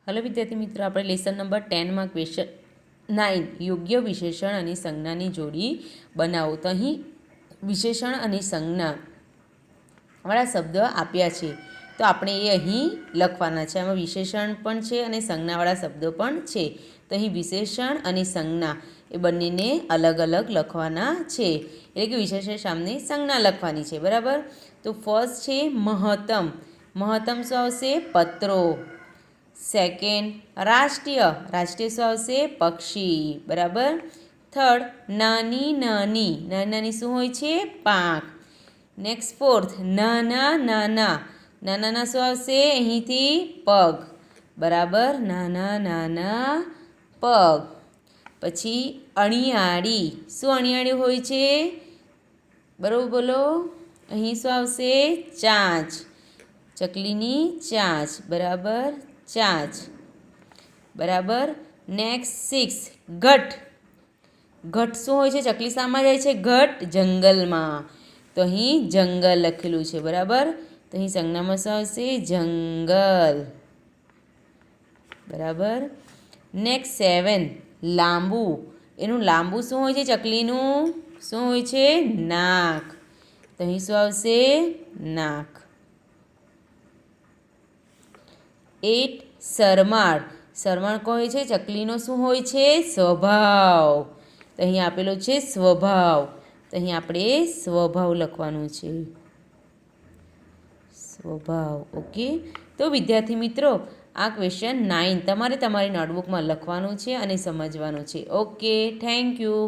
Hello विद्यार्थी मित्रों, આપણે લેસન નંબર 10 માં ક્વેશ્ચન 9 યોગ્ય વિશેષણ અને સંજ્ઞાની જોડી બનાવો. તો અહીં વિશેષણ અને સંજ્ઞા વાળા શબ્દ આપ્યા છે, તો આપણે એ અહીં લખવાના છે. આમાં વિશેષણ પણ છે અને સંજ્ઞાવાળા શબ્દો પણ છે. તો અહીં વિશેષણ અને સંજ્ઞા એ બંનેને અલગ અલગ લખવાના છે, એટલે કે વિશેષણ સામે સંજ્ઞા લખવાની છે. બરાબર. તો ફર્સ્ટ છે મહત્તમ. મહત્તમ શું આવશે? પત્રો. સેકન્ડ રાષ્ટ્રીય. રાષ્ટ્રીય શું આવશે? પક્ષી. બરાબર. થર્ડ નાની નાની. નાની નાની શું હોય છે? પાંખ. નેક્સ્ટ ફોર્થ નાના નાના. નાના નાના શું આવશે? અહીંથી પગ. બરાબર. નાના નાના પગ. પછી અણિયાળી. શું અણિયાળી હોય છે? બરાબર બોલો. અહીં શું આવશે? ચાંચ. ચકલીની ચાંચ. બરાબર. ચાંચ. બરાબર. નેક્સ્ટ 6 ઘટ. ઘટ શું હોય છે? ચકલી શામાં જાય છે? ઘટ જંગલમાં. તો અહીં જંગલ લખેલું છે. બરાબર. તો અહીં સંજ્ઞામાં શું આવશે? જંગલ. બરાબર. નેક્સ્ટ 7 લાંબુ. એનું લાંબુ શું હોય છે? ચકલીનું શું હોય છે? નાક. તો અહીં શું આવશે? નાક. 8 શરમાળ. શરમાળ કોણ હોય છે? ચકલીનો શું હોય છે? સ્વભાવ. તો અહીં આપેલો છે સ્વભાવ. તો અહીં આપણે સ્વભાવ લખવાનું છે. સ્વભાવ. ઓકે. તો વિદ્યાર્થી મિત્રો, આ ક્વેશ્ચન 9 તમારે તમારી નોટબુકમાં લખવાનું છે અને સમજવાનું છે. Okay, thank you.